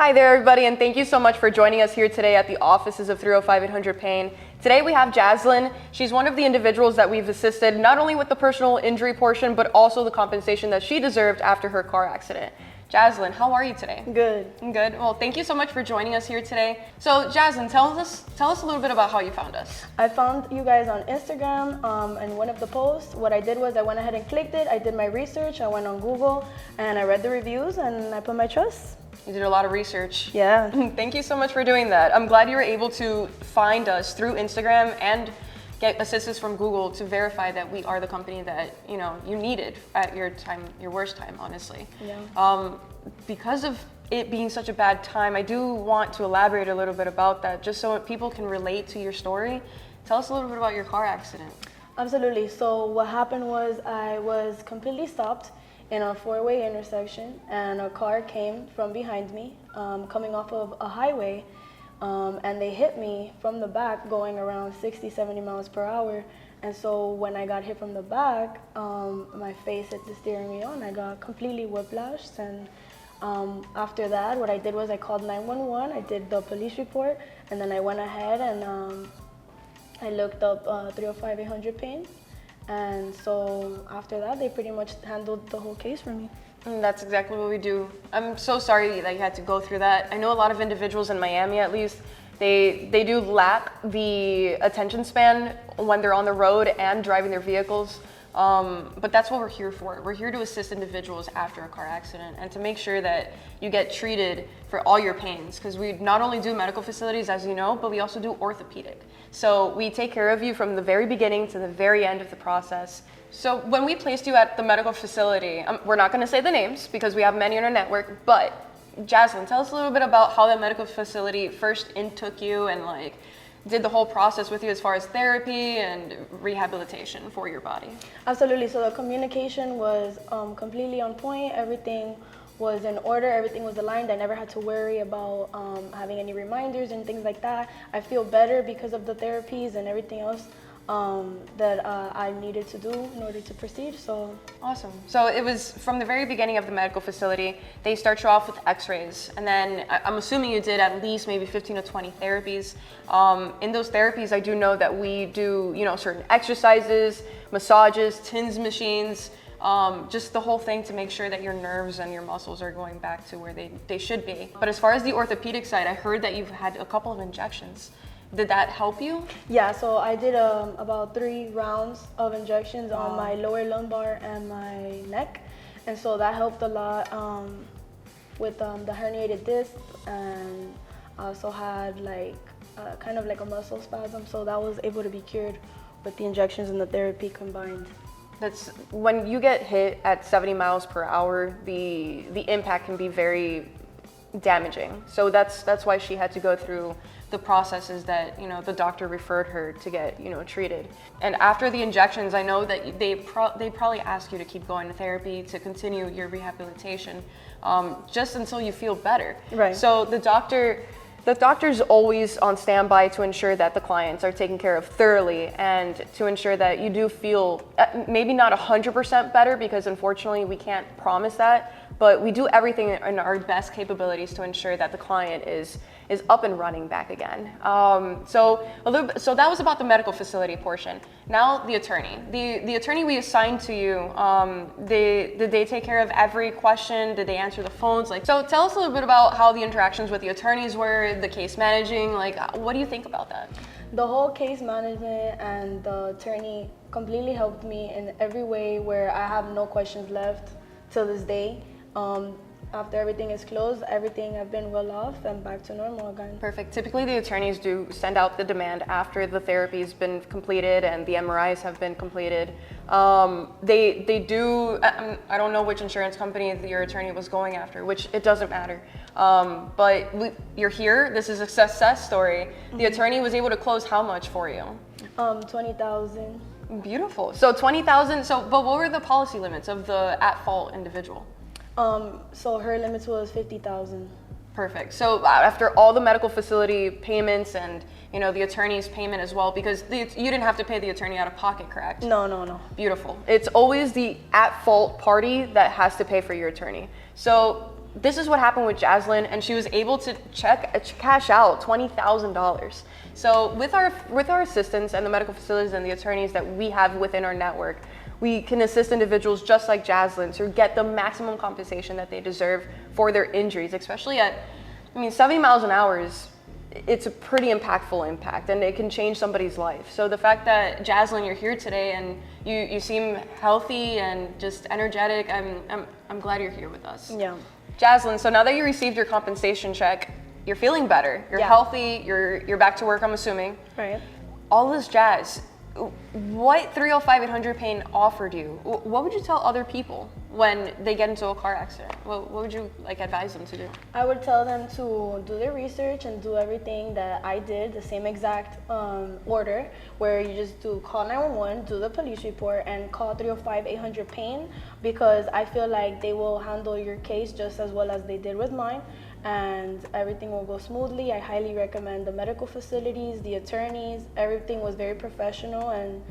Hi there, everybody, and thank you so much for joining us here today at the offices of 305-800-PAIN. Today we have Jazzlyn. She's one of the individuals that we've assisted not only with the personal injury portion, but also the compensation that she deserved after her car accident. Jazzlyn, how are you today? Good. Good. Well, thank you so much for joining us here today. So, Jazzlyn, tell us a little bit about how you found us. I found you guys on Instagram and one of the posts. What I did was I went ahead and clicked it. I did my research. I went on Google and I read the reviews and I put my trust. You did a lot of research. Yeah. Thank you so much for doing that. I'm glad you were able to find us through Instagram and get assistance from Google to verify that we are the company that you needed at your worst time, honestly. Yeah. Because of it being such a bad time, I do want to elaborate a little bit about that, just so people can relate to your story. Tell us a little bit about your car accident. Absolutely. So what happened was I was completely stopped in a four-way intersection and a car came from behind me, coming off of a highway, and they hit me from the back going around 60, 70 miles per hour. And so when I got hit from the back, my face hit the steering wheel and I got completely whiplashed. And after that, what I did was I called 911, I did the police report, and then I went ahead and I looked up 305-800-PAIN. And so after that, they pretty much handled the whole case for me. And that's exactly what we do. I'm so sorry that you had to go through that. I know a lot of individuals in Miami, at least, they do lack the attention span when they're on the road and driving their vehicles. But that's what we're here for. We're here to assist individuals after a car accident and to make sure that you get treated for all your pains, because we not only do medical facilities, as you know, but we also do orthopedic. So we take care of you from the very beginning to the very end of the process. So when we placed you at the medical facility, we're not going to say the names because we have many in our network, but Jazzlyn, tell us a little bit about how the medical facility first intook you and did the whole process with you as far as therapy and rehabilitation for your body. Absolutely. So the communication was completely on point. Everything was in order. Everything was aligned. I never had to worry about having any reminders and things like that. I feel better because of the therapies and everything else that I needed to do in order to proceed. So awesome. So it was from the very beginning of the medical facility, they start you off with x-rays, and then I'm assuming you did at least maybe 15 to 20 therapies. In those therapies, I do know that we do certain exercises, massages, TINS machines, just the whole thing to make sure that your nerves and your muscles are going back to where they should be. But as far as the orthopedic side, I heard that you've had a couple of injections. Did that help you? Yeah, so I did about 3 rounds of injections on my lower lumbar and my neck. And so that helped a lot with the herniated disc, and I also had kind of like a muscle spasm. So that was able to be cured with the injections and the therapy combined. That's when you get hit at 70 miles per hour, the impact can be very damaging. So that's why she had to go through the processes that the doctor referred her to get treated. And after the injections, I know that they probably ask you to keep going to therapy to continue your rehabilitation, just until you feel better. Right. So the doctor's always on standby to ensure that the clients are taken care of thoroughly and to ensure that you do feel maybe not 100% better, because unfortunately we can't promise that, but we do everything in our best capabilities to ensure that the client is up and running back again. So that was about the medical facility portion. Now the attorney. The attorney we assigned to you, did they take care of every question? Did they answer the phones? So tell us a little bit about how the interactions with the attorneys were, the case managing. What do you think about that? The whole case management and the attorney completely helped me in every way, where I have no questions left till this day. After everything is closed, everything I've been well off and back to normal again. Perfect. Typically the attorneys do send out the demand after the therapy's been completed and the MRIs have been completed. They do, I don't know which insurance company your attorney was going after, which it doesn't matter. But you're here, this is a success story. The attorney was able to close how much for you? $20,000. Beautiful. So $20,000, but what were the policy limits of the at-fault individual? So her limits was $50,000. Perfect. So after all the medical facility payments and the attorney's payment as well, because you didn't have to pay the attorney out of pocket, correct? No. Beautiful. It's always the at-fault party that has to pay for your attorney. So this is what happened with Jazzlyn, and she was able to cash out $20,000. So with our assistants and the medical facilities and the attorneys that we have within our network, we can assist individuals just like Jazzlyn to get the maximum compensation that they deserve for their injuries, especially at, 70 miles an hour it's a pretty impactful impact, and it can change somebody's life. So the fact that Jazzlyn, you're here today and you seem healthy and just energetic, I'm glad you're here with us. Yeah. Jazzlyn, so now that you received your compensation check, you're feeling better, you're healthy, you're back to work, I'm assuming. Right. All this jazz, what 305-800 pain offered you? What would you tell other people when they get into a car accident? What would you advise them to do? I would tell them to do their research and do everything that I did, the same exact order, where you just do call 911, do the police report, and call 305-800 pain, because I feel like they will handle your case just as well as they did with mine, and everything will go smoothly. I highly recommend the medical facilities, the attorneys. Everything was very professional and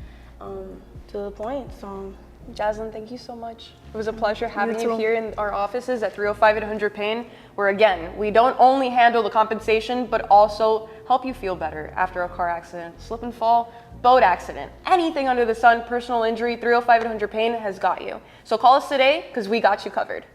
to the point. So, Jazzlyn, thank you so much. It was a pleasure having you here in our offices at 305-800 pain, where again, we don't only handle the compensation, but also help you feel better after a car accident, slip and fall, boat accident, anything under the sun, personal injury. 305-800 pain has got you. So call us today, because we got you covered.